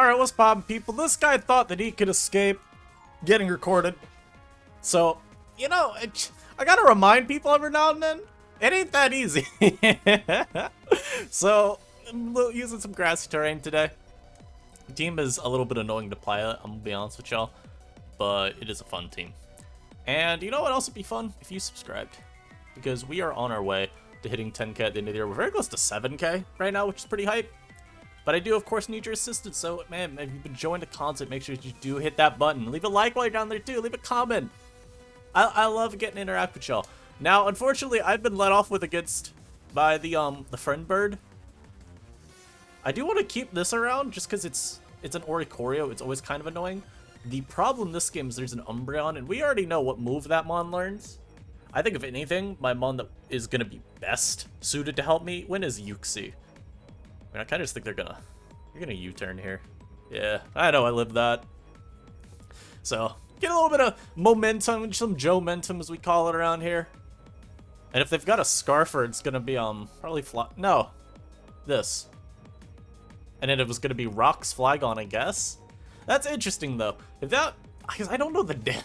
Alright, what's poppin', people? This guy thought that he could escape getting recorded. So, you know, I gotta remind people every now and then, it ain't that easy. So, I'm using some grassy terrain today. The team is a little bit annoying to play, I'm gonna be honest with y'all, but it is a fun team. And you know what else would be fun? If you subscribed. Because we are on our way to hitting 10k at the end of the year. We're very close to 7k right now, which is pretty hype. But I do, of course, need your assistance. So, man, if you've been enjoying the content, make sure you do hit that button. Leave a like while you're down there, too. Leave a comment. I love getting to interact with y'all. Now, unfortunately, I've been let off with against by the friend bird. I do want to keep this around just because it's an Oricorio. It's always kind of annoying. The problem this game is there's an Umbreon, and we already know what move that mon learns. I think, if anything, my mon that is going to be best suited to help me win is Yuxi. I mean, I kind of just think you're gonna U-turn here. Yeah, I know I lived that. So, get a little bit of momentum, some Joe-mentum as we call it around here. And if they've got a Scarfer, it's gonna be, probably no. This. And then it was gonna be Rock's Flygon, I guess. That's interesting, though. If that, because I don't know the damage.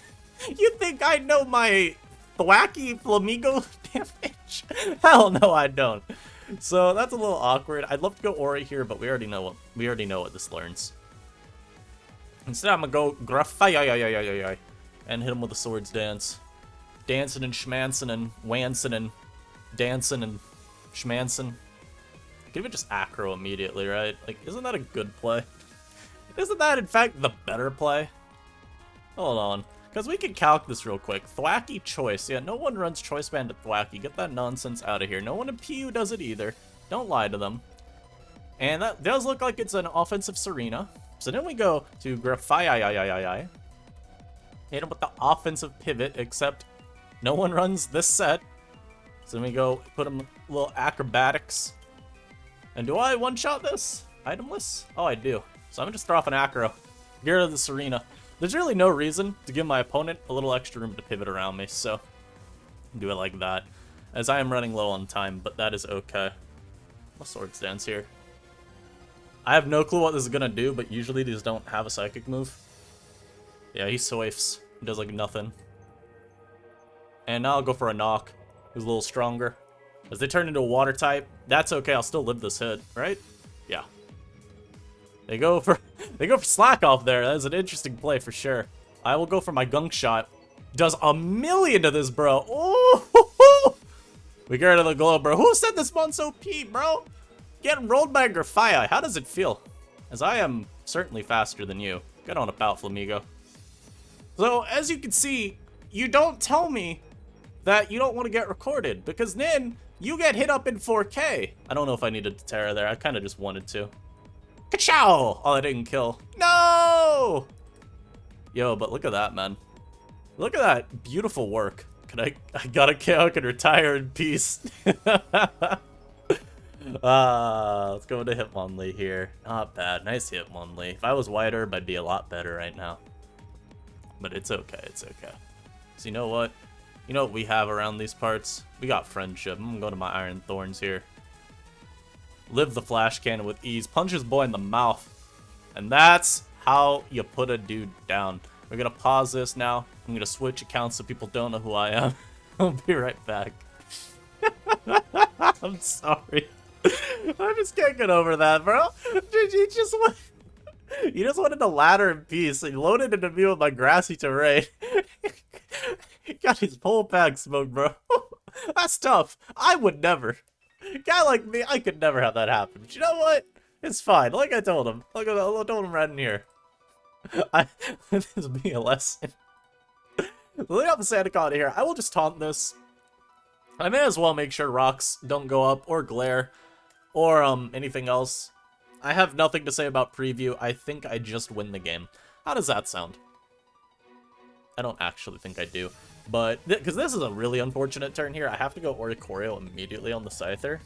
You think I know my Thwacky Flamingo damage? Hell no, I don't. So that's a little awkward. I'd love to go Ori here, but we already know what this learns. Instead, I'm gonna go Grafaiai and hit him with a Swords Dance, dancing and schmancing and wancing and dancing and schmancing. Could even just Acro immediately, right? Like, isn't that a good play? Isn't that in fact the better play? Hold on. Because we can calc this real quick. Thwacky Choice. Yeah, no one runs Choice Band to Thwacky. Get that nonsense out of here. No one in PU does it either. Don't lie to them. And that does look like it's an offensive Serena. So then we go to Grafaiai. Hit him with the offensive pivot, except no one runs this set. So then we go put him a little acrobatics. And do I one-shot this? Itemless? Oh, I do. So I'm gonna just throw off an acro. Get rid of the Serena. There's really no reason to give my opponent a little extra room to pivot around me, so do it like that. As I am running low on time, but that is okay. My Swords Dance here. I have no clue what this is gonna do, but usually these don't have a psychic move. Yeah, he swipes. He does like nothing. And now I'll go for a knock. Who's a little stronger. As they turn into a water type, that's okay, I'll still live this hit, right? Yeah. They go for slack off there. That is an interesting play for sure. I will go for my gunk shot. Does a million to this, bro. Oh, we get rid of the glow, bro. Who said this mon's OP, bro? Getting rolled by a Grafaiai. How does it feel? As I am certainly faster than you. Get on about, Flamigo. So, as you can see, you don't tell me that you don't want to get recorded, because then you get hit up in 4K. I don't know if I needed to Terra there. I kind of just wanted to. Ka-chow! Oh, I didn't kill. No! Yo, but look at that, man. Look at that beautiful work. I gotta kill, I can retire in peace. Let's go to Hitmonlee here. Not bad. Nice Hitmonlee. If I was whiter, I'd be a lot better right now. But it's okay, it's okay. So you know what? You know what we have around these parts? We got friendship. I'm gonna go to my Iron Thorns here. Live the flash cannon with ease. Punch his boy in the mouth. And that's how you put a dude down. We're gonna pause this now. I'm gonna switch accounts so people don't know who I am. I'll be right back. I'm sorry. I just can't get over that, bro. You just wanted to ladder in peace. He loaded into me with my grassy terrain. He got his pole pack smoke, bro. That's tough. I would never. A guy like me, I could never have that happen. But you know what? It's fine. Like I told him. Like I told him right in here. This is me a lesson. Leading up the Sandicon here, I will just taunt this. I may as well make sure rocks don't go up, or glare, or anything else. I have nothing to say about preview. I think I just win the game. How does that sound? I don't actually think I do. But, because this is a really unfortunate turn here, I have to go Oricorio immediately on the Scyther.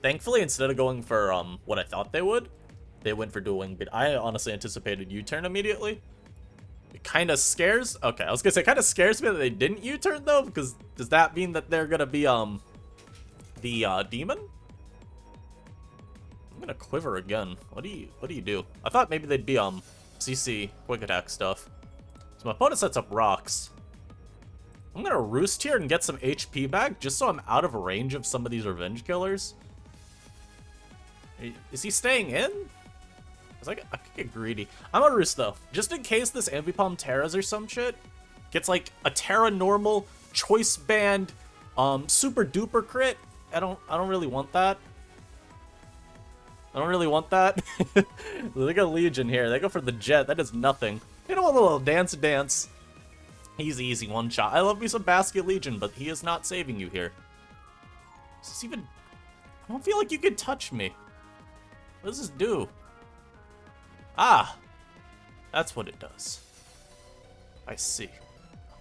Thankfully, instead of going for what I thought they would, they went for dual wing, but I honestly anticipated U-turn immediately. It kind of scares... Okay, I was going to say, it kind of scares me that they didn't U-turn, though, because does that mean that they're going to be, the demon? I'm gonna quiver again. What do you do? I thought maybe they'd be CC quick attack stuff. So my opponent sets up rocks. I'm gonna roost here and get some HP back just so I'm out of range of some of these revenge killers. Is he staying in? Cause I could get greedy. I'm gonna roost though, just in case this Ambipom Terras or some shit gets like a Terra normal choice band super duper crit. I don't really want that. I don't really want that. They got Legion here. They go for the jet. That does nothing. You know, a little dance. Easy one shot. I love me some Basket Legion, but he is not saving you here. Is this even... I don't feel like you can touch me. What does this do? Ah! That's what it does. I see.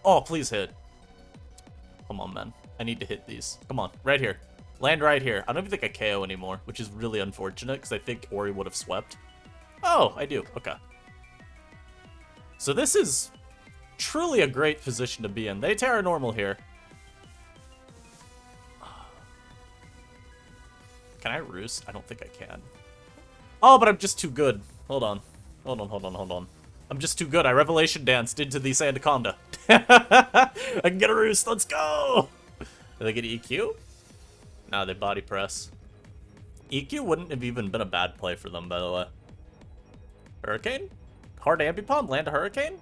Oh, please hit. Come on, man. I need to hit these. Come on, right here. Land right here. I don't even think I KO anymore, which is really unfortunate, because I think Ori would have swept. Oh, I do. Okay. So this is truly a great position to be in. They Terra normal here. Can I roost? I don't think I can. Oh, but I'm just too good. Hold on. I'm just too good. I Revelation Danced into the Sandaconda. I can get a roost. Let's go! Do they get EQ? No, they body press. EQ wouldn't have even been a bad play for them, by the way. Hurricane? Hard Ambipom? Land a Hurricane?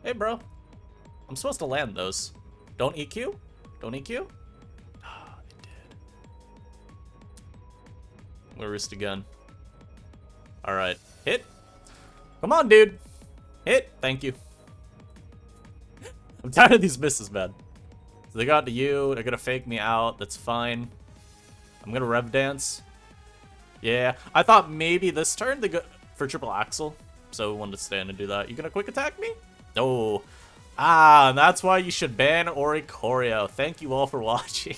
Hey, bro. I'm supposed to land those. Don't EQ? Don't EQ? Ah, oh, it did. I'm gonna roost again. Alright. Hit. Come on, dude. Hit. Thank you. I'm tired of these misses, man. So they got to you. They're gonna fake me out. That's fine. I'm gonna Rev Dance. Yeah. I thought maybe this turn they go for triple axle. So we wanted to stand and do that. You gonna quick attack me? No. Ah, and that's why you should ban Oricorio. Thank you all for watching.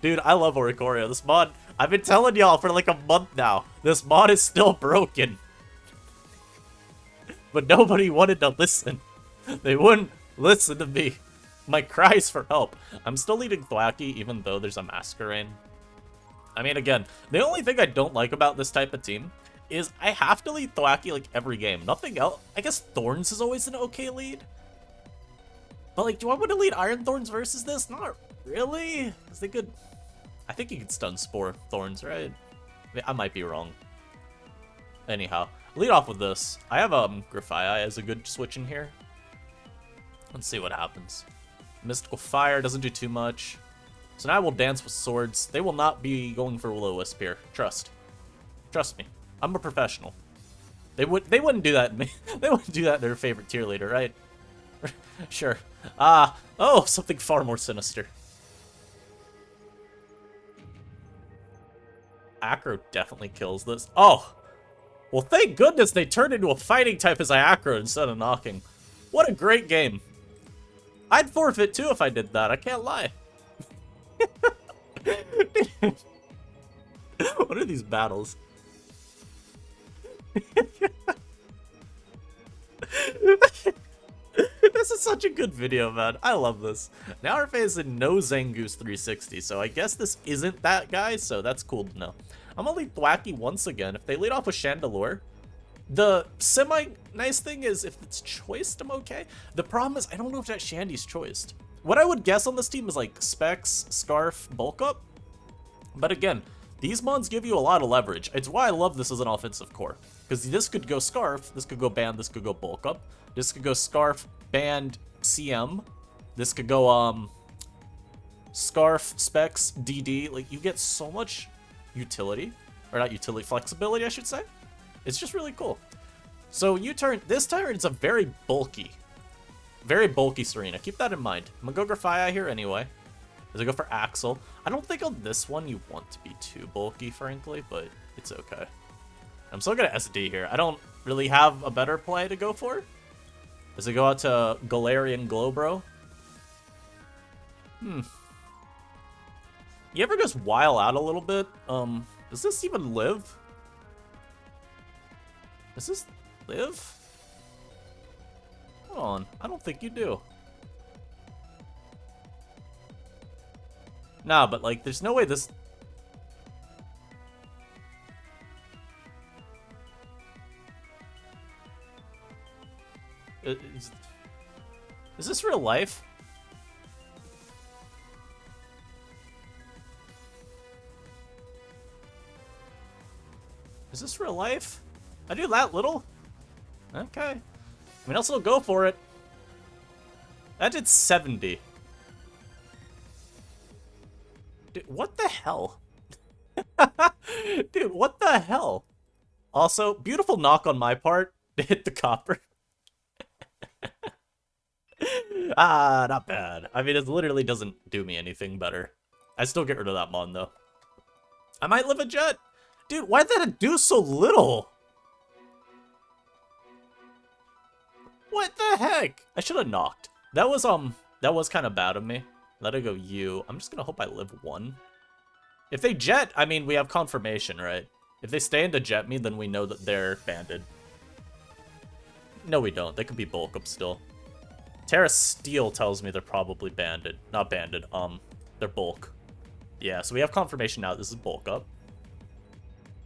Dude, I love Oricorio. This mod, I've been telling y'all for like a month now. This mod is still broken. But nobody wanted to listen. They wouldn't listen to me. My cries for help. I'm still leading Thwacky even though there's a Masquerain. I mean, again, the only thing I don't like about this type of team is I have to lead Thwacky like every game. Nothing else. I guess Thorns is always an okay lead. But like, do I want to lead Iron Thorns versus this? Not really. Because they could... I think you could stun Spore Thorns, right? I might be wrong. Anyhow, lead off with this. I have Grafaiai as a good switch in here. Let's see what happens. Mystical Fire doesn't do too much. So now I will dance with swords. They will not be going for Will-O-Wisp here. Trust me. I'm a professional. They wouldn't do that in me. They wouldn't do that in their favorite tier leader, right? Sure. Oh, something far more sinister. Acro definitely kills this. Oh! Well, thank goodness they turned into a fighting type as I Acro instead of knocking. What a great game. I'd forfeit too if I did that, I can't lie. What are these battles? This is such a good video, man. I love this. Now our face in no Zangoose 360, so I guess this isn't that guy, so that's cool to know. I'm gonna lead Thwacky once again. If they lead off with Chandelure, the semi-nice thing is if it's choiced, I'm okay. The problem is I don't know if that Shandy's choiced. What I would guess on this team is like Specs, Scarf, Bulk Up. But again, these mons give you a lot of leverage. It's why I love this as an offensive core. Because this could go Scarf, this could go Band, this could go Bulk Up. This could go Scarf, Band, CM. This could go Scarf, Specs, DD. Like, you get so much utility. Or not utility, flexibility, I should say. It's just really cool. So this turn it's a very bulky Serena. Keep that in mind. I'm gonna go Grafaiai here anyway. As I go for Axel. I don't think on this one you want to be too bulky, frankly, but it's okay. I'm still gonna SD here. I don't really have a better play to go for. As I go out to Galarian Glowbro. You ever just while out a little bit? Does this even live? Does this live? Hold on. I don't think you do. Nah, but like, there's no way this... Is this real life? Is this real life? I do that little? Okay. I mean, I'll still go for it. That did 70. Dude, what the hell? Dude, what the hell? Also, beautiful knock on my part to hit the copper. Ah, not bad. I mean, it literally doesn't do me anything better. I still get rid of that mon, though. I might live a jet. Dude, why did it do so little? What the heck? I should have knocked. That was kind of bad of me. Let it go you. I'm just gonna hope I live one. If they jet, I mean, we have confirmation, right? If they stay in to jet me, then we know that they're banded. No, we don't. They could be bulk up still. Terra Steel tells me they're probably banded. Not banded, they're bulk. Yeah, so we have confirmation now this is bulk up.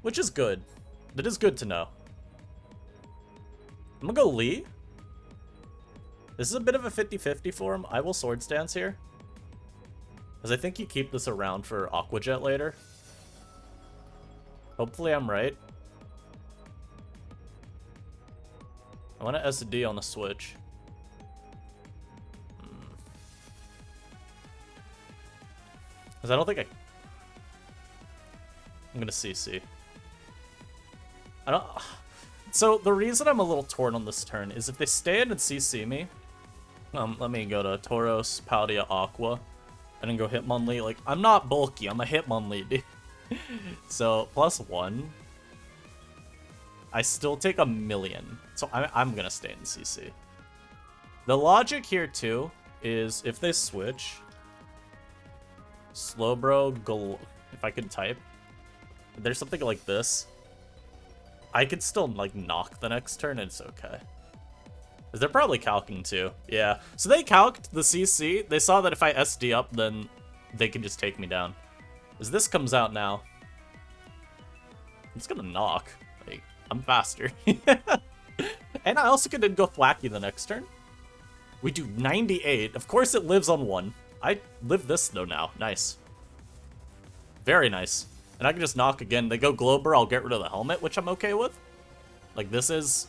Which is good. That is good to know. I'm gonna go Lee. This is a bit of a 50-50 for him. I will Sword Stance here. Because I think you keep this around for Aqua Jet later. Hopefully I'm right. I want to SD on the switch. Because I don't think I'm going to CC. I don't... So the reason I'm a little torn on this turn is if they stay in and CC me... let me go to Tauros, Paldea, Aqua, and then go Hitmonlee. Like, I'm not bulky, I'm a Hitmonlee, dude. So, +1. I still take 1,000,000. So I'm gonna stay in CC. The logic here, too, is if they switch... Slowbro, if I can type. There's something like this. I could still, like, knock the next turn and it's okay. They're probably calcing too. Yeah. So they calced the CC. They saw that if I SD up, then they can just take me down. As this comes out now, it's gonna knock. Like, I'm faster. And I also could go Thwacky the next turn. We do 98. Of course it lives on 1. I live this though now. Nice. Very nice. And I can just knock again. They go Glober, I'll get rid of the helmet, which I'm okay with. Like, this is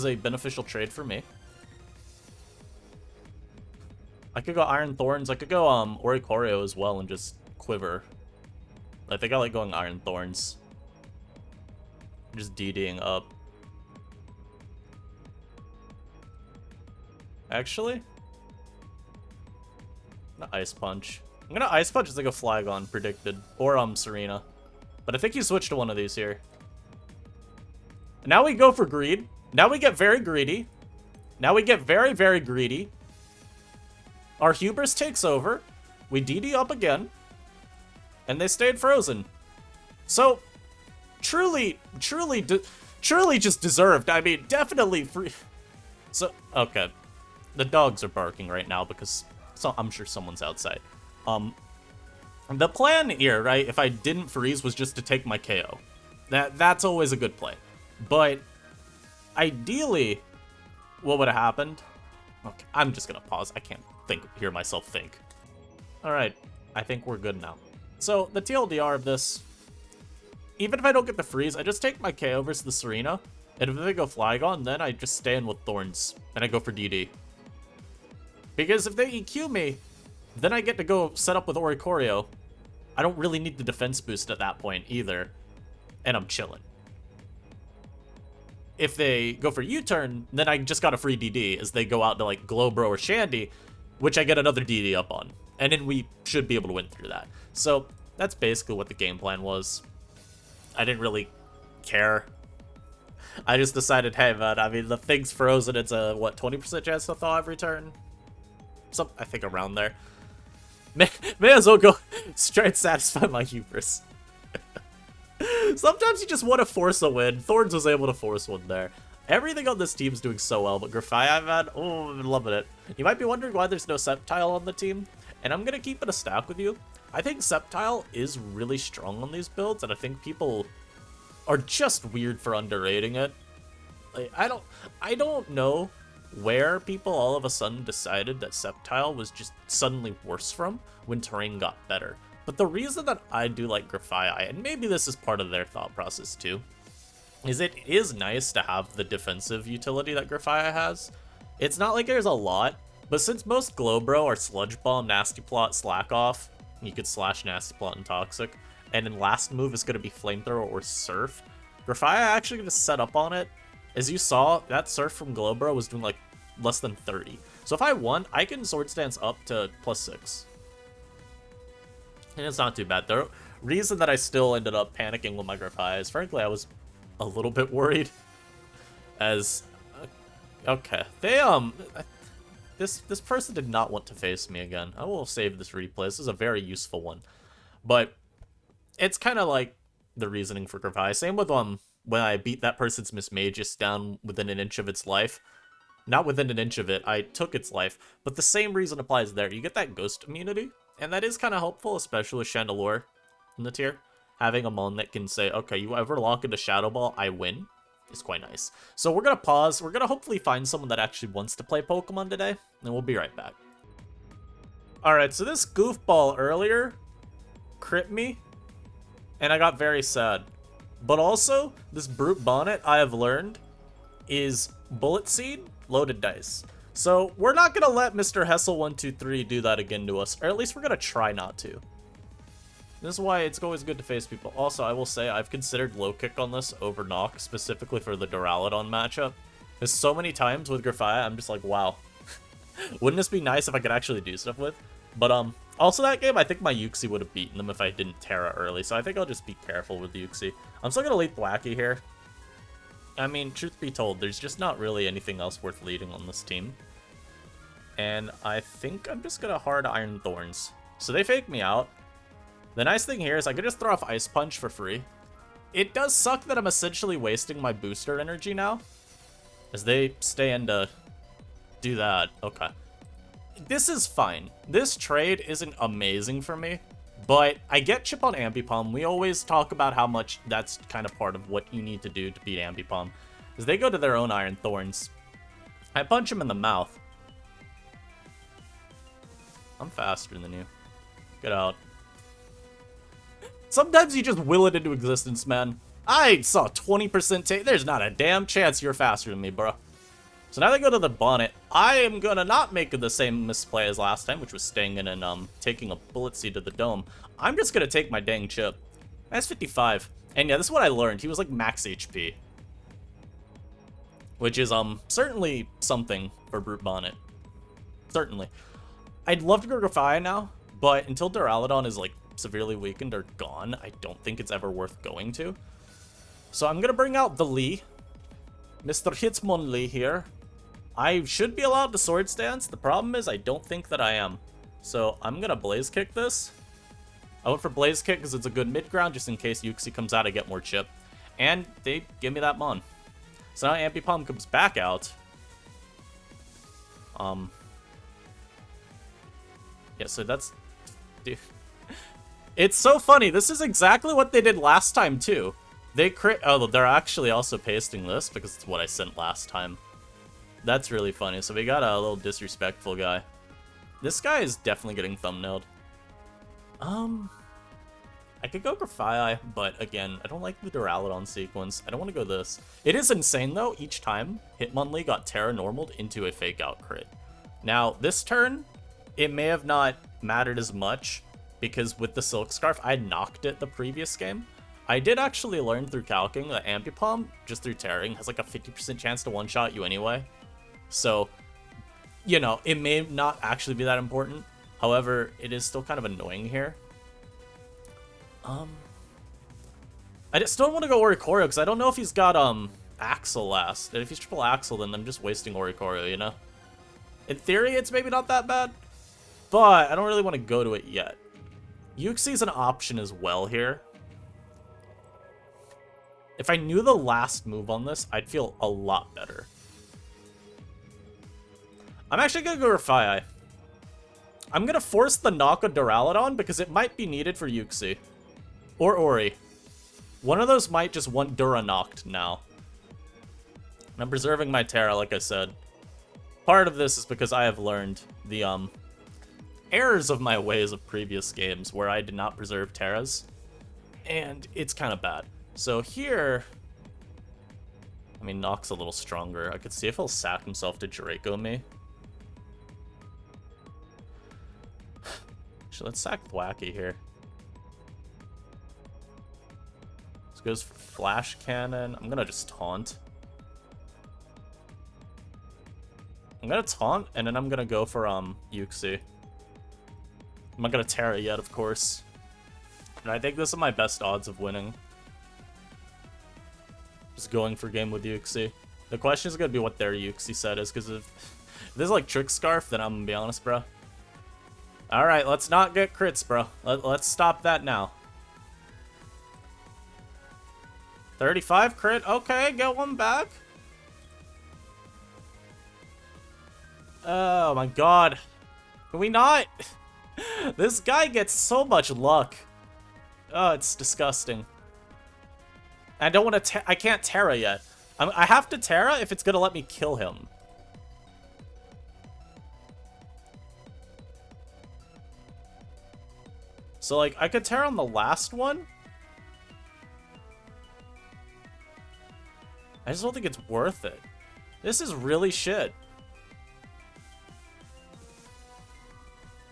a beneficial trade for me. I could go Iron Thorns. I could go Oricorio as well and just quiver. I think I like going Iron Thorns. Just DDing up. Actually, I'm gonna Ice Punch. I'm gonna Ice Punch as I go Flygon, predicted. Or Serena. But I think you switched to one of these here. Now we go for greed. Now we get very greedy. Now we get very, very greedy. Our hubris takes over. We DD up again. And they stayed frozen. So, truly just deserved. I mean, definitely free. So, okay. The dogs are barking right now because I'm sure someone's outside. The plan here, right, if I didn't freeze, was just to take my KO. That's always a good play. But ideally, what would have happened? Okay, I'm just gonna pause. I can't hear myself think. Alright, I think we're good now. So, the TLDR of this, even if I don't get the freeze, I just take my KO versus the Serena, and if they go Flygon, then I just stay in with Thorns, and I go for DD. Because if they EQ me, then I get to go set up with Oricorio. I don't really need the defense boost at that point either, and I'm chilling. If they go for U-turn, then I just got a free DD as they go out to like Glowbro or Shandy, which I get another DD up on. And then we should be able to win through that. So that's basically what the game plan was. I didn't really care. I just decided, hey man, I mean the thing's frozen, it's a, what, 20% chance to thaw every turn? I think around there. May as well go try and satisfy my hubris. Sometimes you just want to force a win. Thorns was able to force one there. Everything on this team's doing so well, but Grafaiai, man, oh, I'm loving it. You might be wondering why there's no Sceptile on the team, and I'm going to keep it a stack with you. I think Sceptile is really strong on these builds, and I think people are just weird for underrating it. Like, I don't know where people all of a sudden decided that Sceptile was just suddenly worse from when terrain got better. But the reason that I do like Grafaiai, and maybe this is part of their thought process too, is it is nice to have the defensive utility that Grafaiai has. It's not like there's a lot, but since most Glowbro are Sludge Bomb, Nasty Plot, Slack Off, you could slash Nasty Plot and Toxic, and then last move is going to be Flamethrower or Surf, Grafaiai actually going to set up on it. As you saw, that Surf from Glowbro was doing like less than 30. So if I want, I can Sword Stance up to +6. And it's not too bad. The reason that I still ended up panicking with my Grafaiai is, frankly, I was a little bit worried. As, okay, they, this person did not want to face me again. I will save this replay. This is a very useful one. But it's kind of like the reasoning for Grafaiai. Same with, when I beat that person's Miss Magus down within an inch of its life. Not within an inch of it, I took its life. But the same reason applies there. You get that ghost immunity. And that is kind of helpful, especially with Chandelure in the tier. Having a Mon that can say, okay, you ever lock into Shadow Ball, I win, is quite nice. So we're going to pause. We're going to hopefully find someone that actually wants to play Pokemon today. And we'll be right back. Alright, so this goofball earlier crit me. And I got very sad. But also, this Brute Bonnet, I have learned, is Bullet Seed, loaded dice. So we're not going to let Mr. Hessel123 do that again to us. Or at least we're going to try not to. This is why it's always good to face people. Also, I will say, I've considered low kick on this over knock, specifically for the Duraludon matchup. There's so many times with Grafaiai, I'm just like, wow. Wouldn't this be nice if I could actually do stuff with? But, also that game, I think my Uxie would have beaten them if I didn't Terra early, so I think I'll just be careful with the Uxie. I'm still gonna lead Thwackey here. I mean, truth be told, there's just not really anything else worth leading on this team. And I think I'm just gonna hard Iron Thorns. So they fake me out. The nice thing here is I could just throw off Ice Punch for free. It does suck that I'm essentially wasting my booster energy now, as they stay in to do that. Okay. This is fine. This trade isn't amazing for me, but I get Chip on Ambipom. We always talk about how much that's kind of part of what you need to do to beat Ambipom, because they go to their own Iron Thorns. I punch him in the mouth. I'm faster than you. Get out. Sometimes you just will it into existence, man. I saw 20% take. There's not a damn chance you're faster than me, bro. So now they go to the Bonnet. I am gonna not make the same misplay as last time, which was staying in and taking a Bullet Seed to the Dome. I'm just gonna take my dang Chip. That's 55. And yeah, this is what I learned. He was like max HP. Which is certainly something for Brute Bonnet. Certainly. I'd love to go Grafaiai now, but until Duraludon is like severely weakened or gone, I don't think it's ever worth going to. So I'm gonna bring out the Lee. Mr. Hitmonlee here. I should be allowed to Sword Stance. The problem is I don't think that I am. So I'm gonna Blaze Kick this. I went for Blaze Kick because it's a good mid ground just in case Uxie comes out, I get more chip. And they give me that Mon. So now Ambipom comes back out. Yeah, so that's... Dude. It's so funny. This is exactly what they did last time, too. They crit... Oh, they're actually also pasting this because it's what I sent last time. That's really funny. So we got a little disrespectful guy. This guy is definitely getting thumbnailed. I could go Grafaiai, but again, I don't like the Duraludon sequence. I don't want to go this. It is insane, though. Each time, Hitmonlee got Terra Normaled into a fake out crit. Now, this turn, it may have not mattered as much because with the Silk Scarf, I knocked it the previous game. I did actually learn through calcing that Ambipom, just through tearing, has like a 50% chance to one-shot you anyway. So, you know, it may not actually be that important. However, it is still kind of annoying here. I just don't want to go Oricorio because I don't know if he's got Axel last. And if he's triple Axel, then I'm just wasting Oricorio, you know? In theory, it's maybe not that bad, but I don't really want to go to it yet. Uxie's an option as well here. If I knew the last move on this, I'd feel a lot better. I'm actually going to go Grafaiai. I'm going to force the knock on Duraludon because it might be needed for Uxie. Or Ori. One of those might just want Dura knocked now. And I'm preserving my Terra, like I said. Part of this is because I have learned the errors of my ways of previous games where I did not preserve Terras, and it's kind of bad. So here, I mean, Nock's a little stronger. I could see if he'll sack himself to Draco me. Actually, let's sack Thwacky here. This goes for Flash Cannon. I'm gonna just taunt. I'm gonna taunt, and then I'm gonna go for Yuxi. I'm not gonna Terra yet, of course. And I think this is my best odds of winning. Just going for game with Yuxi. The question is gonna be what their Yuxi set is, because if this is like Trick Scarf, then I'm gonna be honest, bro. Alright, let's not get crits, bro. Let's stop that now. 35 crit, okay, get one back. Oh my god. Can we not? This guy gets so much luck. Oh, it's disgusting. I don't want to. I can't Terra yet. I have to Terra if it's gonna let me kill him. So like, I could Terra on the last one. I just don't think it's worth it. This is really shit.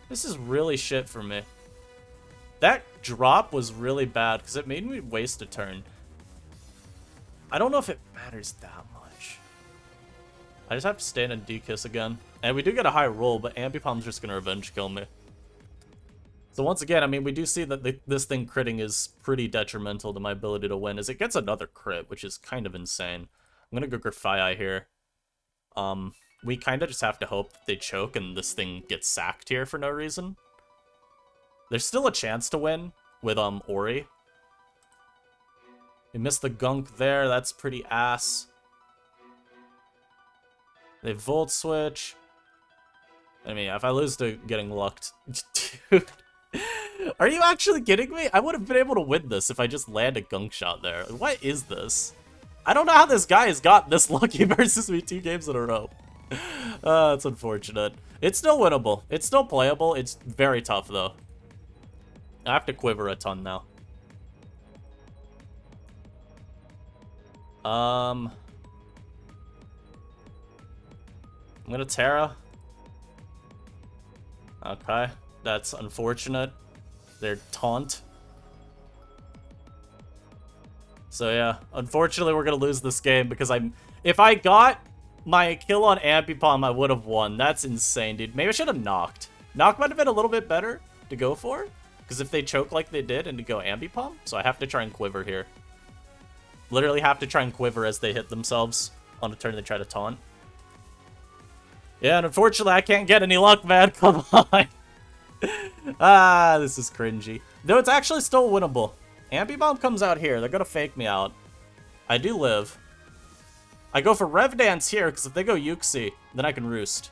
This is really shit for me. That drop was really bad because it made me waste a turn. I don't know if it matters that much. I just have to stand and D-Kiss again. And we do get a high roll, but Ambipom's just going to revenge kill me. So once again, I mean, we do see that this thing critting is pretty detrimental to my ability to win, as it gets another crit, which is kind of insane. I'm going to go Grafaiai here. We kind of just have to hope that they choke and this thing gets sacked here for no reason. There's still a chance to win with Ori. We missed the gunk there. That's pretty ass. They Volt Switch. I mean, if I lose to getting lucked... Dude. Are you actually kidding me? I would have been able to win this if I just land a gunk shot there. What is this? I don't know how this guy has got this lucky versus me 2 games in a row. That's unfortunate. It's still winnable. It's still playable. It's very tough, though. I have to quiver a ton now. I'm gonna Terra. Okay, that's unfortunate. They're taunt. So yeah, unfortunately we're gonna lose this game because if I got my kill on Ambipom, I would have won. That's insane, dude. Maybe I should have knocked. Knock might have been a little bit better to go for, because if they choke like they did and to go Ambipom, so I have to try and quiver here. Literally have to try and quiver as they hit themselves on a turn they try to taunt. Yeah, and unfortunately I can't get any luck, man. Come on. Ah, this is cringy. Though it's actually still winnable. Ambipom comes out here. They're gonna fake me out. I do live. I go for Rev Dance here, because if they go Yuxi, then I can Roost.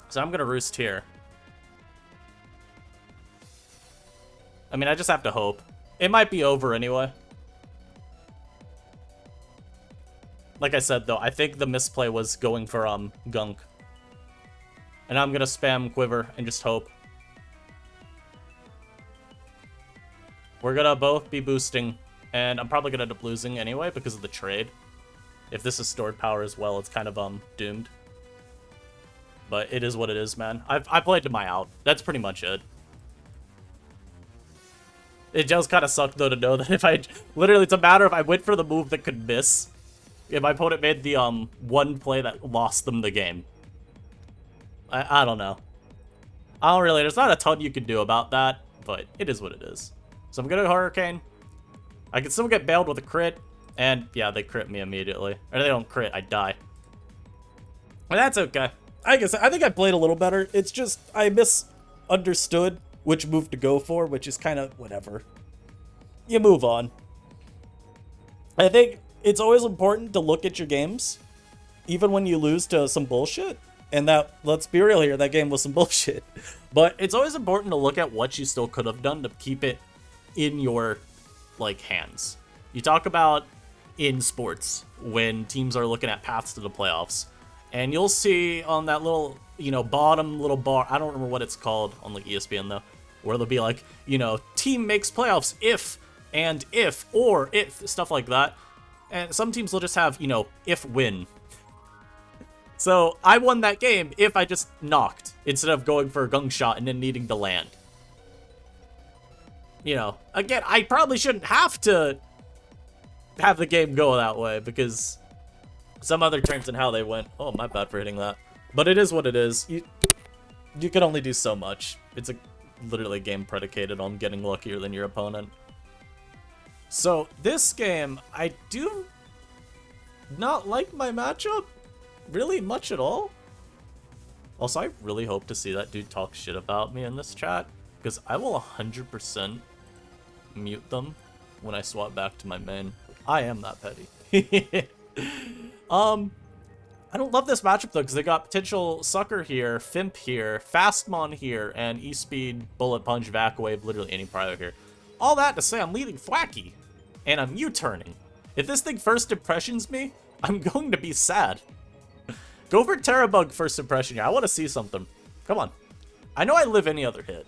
So I'm gonna Roost here. I mean, I just have to hope. It might be over anyway. Like I said, though, I think the misplay was going for gunk. And I'm gonna spam quiver and just hope. We're gonna both be boosting, and I'm probably gonna end up losing anyway because of the trade. If this is stored power as well, it's kind of doomed. But it is what it is, man. I played to my out. That's pretty much it. It does kind of suck, though, to know that if I... Literally, it's a matter of I went for the move that could miss. If my opponent made the one play that lost them the game. I don't know. I don't really... There's not a ton you can do about that, but it is what it is. So I'm gonna Hurricane. I can still get bailed with a crit. And, yeah, they crit me immediately. Or they don't crit, I die. But that's okay. I think I played a little better. It's just, I misunderstood which move to go for, which is kind of whatever. You move on. I think it's always important to look at your games, even when you lose to some bullshit. And that, let's be real here, that game was some bullshit. But it's always important to look at what you still could have done to keep it in your, like, hands. You talk about in sports when teams are looking at paths to the playoffs. And you'll see on that little, bottom little bar, I don't remember what it's called on like ESPN though, where they'll be like, team makes playoffs if, and if, or if, stuff like that. And some teams will just have, if win. So I won that game if I just knocked instead of going for a gung shot and then needing to land. Again, I probably shouldn't have to have the game go that way because some other turns and how they went. Oh, my bad for hitting that. But it is what it is. You can only do so much. It's literally a game predicated on getting luckier than your opponent. So this game, I do not like my matchup really much at all. Also, I really hope to see that dude talk shit about me in this chat, because I will 100% mute them when I swap back to my main. I am that petty. I don't love this matchup though, because they got potential Sucker here, Fimp here, Fastmon here, and E-Speed, Bullet Punch, Vac Wave, literally any Prio here. All that to say, I'm leading Thwacky, and I'm U-turning. If this thing first impressions me, I'm going to be sad. Go for Terrabug first impression here. I want to see something. Come on. I know I live any other hit.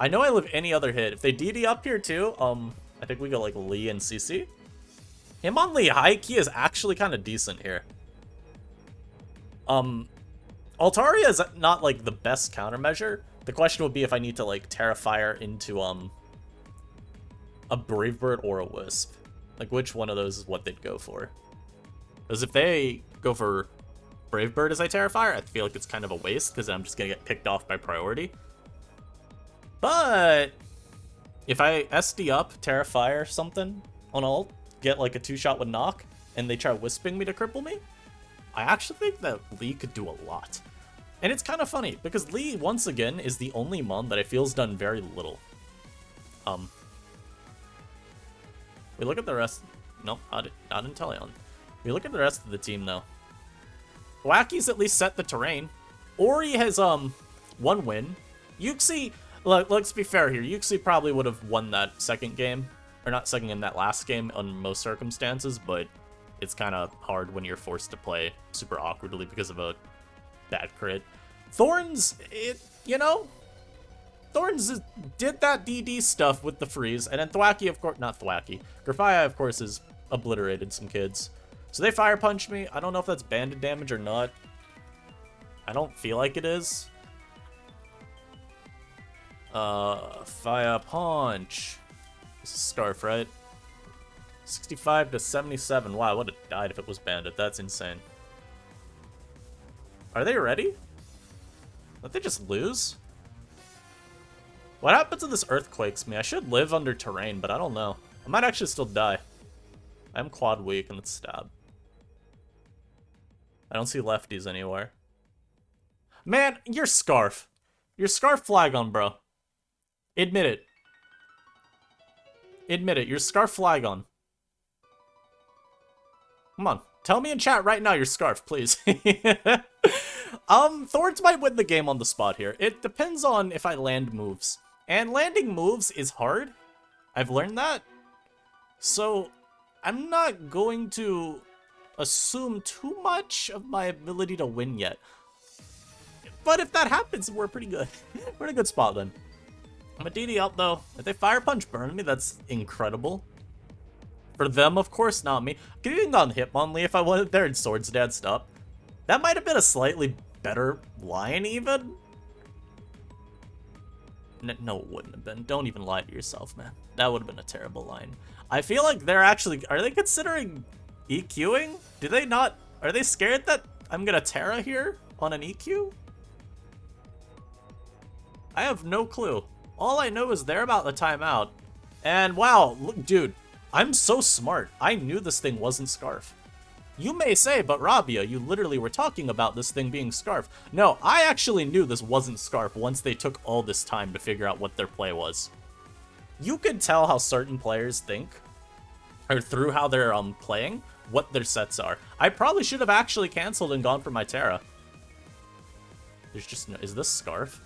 If they DD up here too, I think we go like Lee and CC. Hitmonlee high key is actually kind of decent here. Altaria is not like the best countermeasure. The question would be if I need to like Terrafire into a Brave Bird or a Wisp. Like which one of those is what they'd go for. Because if they go for Brave Bird as I Terrafire, I feel like it's kind of a waste because I'm just going to get picked off by priority. But if I SD up, Terrafire something on ult, get like a 2-shot with knock, and they try Wisping me to cripple me, I actually think that Lee could do a lot. And it's kind of funny, because Lee, once again, is the only mon that I feel has done very little. We look at the rest... Nope, not Inteleon. We look at the rest of the team, though. Wacky's at least set the terrain. Ori has, 1 win. Yuxi, look, let's be fair here. Yuxi probably would have won that second game. Or not second game, that last game on most circumstances, but it's kind of hard when you're forced to play super awkwardly because of a bad crit. Thorns, Thorns did that DD stuff with the freeze, and then Thwacky, of course, not Thwacky. Grafaiai, of course, has obliterated some kids. So they fire punch me. I don't know if that's banded damage or not. I don't feel like it is. Fire punch. This is Scarf, right? 65 to 77. Wow, I would have died if it was banded. That's insane. Are they ready? Don't they just lose? What happens if this earthquakes me? I should live under terrain, but I don't know. I might actually still die. I'm quad weak and let's stab. I don't see lefties anywhere. Man, you're Scarf. You're Scarf Flagon, bro. Admit it. Admit it, you're Scarf Flagon. Come on, tell me in chat right now you're Scarf, please. Thorns might win the game on the spot here. It depends on if I land moves. And landing moves is hard. I've learned that. So, I'm not going to assume too much of my ability to win yet. But if that happens, we're pretty good. We're in a good spot then. I'm a DD up though. If they fire punch burn me, that's incredible. For them, of course, not me. I could have gone Hitmonlee if I wanted there and Swords danced up. That might have been a slightly better line even. No, it wouldn't have been. Don't even lie to yourself, man. That would have been a terrible line. I feel like they're actually... Are they considering EQing? Do they not... Are they scared that I'm gonna Terra here on an EQ? I have no clue. All I know is they're about the timeout. And wow, look, dude, I'm so smart. I knew this thing wasn't Scarf. You may say, but Rabia, you literally were talking about this thing being Scarf. No, I actually knew this wasn't Scarf once they took all this time to figure out what their play was. You could tell how certain players think, or through how they're playing, what their sets are. I probably should have actually canceled and gone for my Terra. There's just no... Is this Scarf?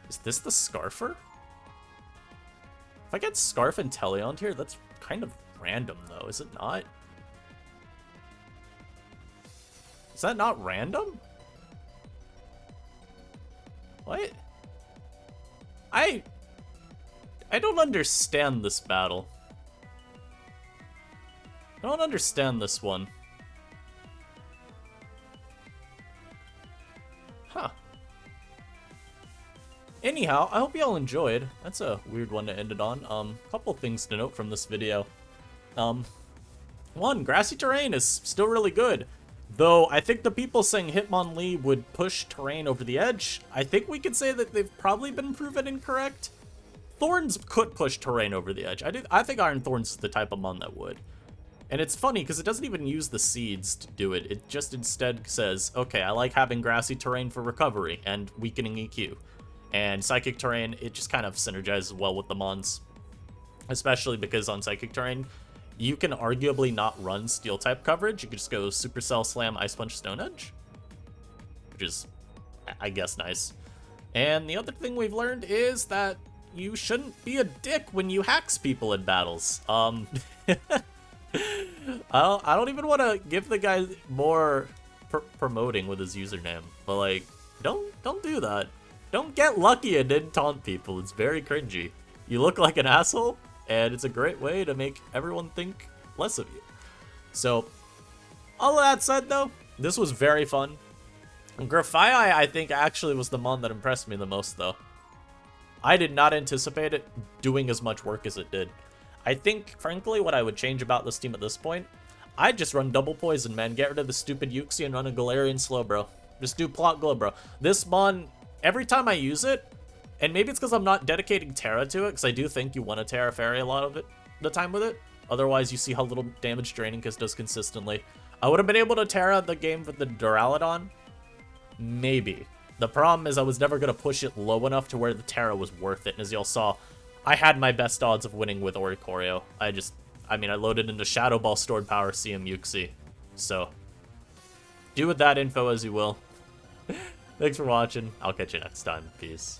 Is this the Scarfer? If I get Scarf and Teleon here, that's kind of random, though, is it not? Is that not random? What? I don't understand this battle. I don't understand this one. Huh. Anyhow, I hope y'all enjoyed. That's a weird one to end it on. Couple things to note from this video. One, grassy terrain is still really good. Though, I think the people saying Hitmonlee would push terrain over the edge, I think we could say that they've probably been proven incorrect. Thorns could push terrain over the edge. I think Iron Thorns is the type of mon that would. And it's funny, because it doesn't even use the seeds to do it. It just instead says, okay, I like having grassy terrain for recovery and weakening EQ. And psychic terrain, it just kind of synergizes well with the mons. Especially because on psychic terrain, you can arguably not run steel type coverage. You could just go Supercell, Slam, Ice Punch, Stone Edge. Which is, I guess, nice. And the other thing we've learned is that you shouldn't be a dick when you hacks people in battles. I don't even want to give the guy more promoting with his username. But, like, don't do that. Don't get lucky and then taunt people. It's very cringy. You look like an asshole, and it's a great way to make everyone think less of you. So, all of that said, though, this was very fun. Grafaiai, I think, actually was the mon that impressed me the most, though. I did not anticipate it doing as much work as it did. I think, frankly, what I would change about this team at this point, I'd just run double poison, man. Get rid of the stupid Yuxi and run a Galarian slow, bro. Just do plot glow, bro. This mon, every time I use it, and maybe it's because I'm not dedicating Terra to it, because I do think you want to Terra Fairy a lot of the time with it. Otherwise, you see how little damage Draining Kiss does consistently. I would have been able to Terra the game with the Duraludon. Maybe. The problem is I was never going to push it low enough to where the Terra was worth it. And as y'all saw, I had my best odds of winning with Oricorio. I loaded into Shadow Ball stored power CM Yuxi. So, do with that info as you will. Thanks for watching. I'll catch you next time. Peace.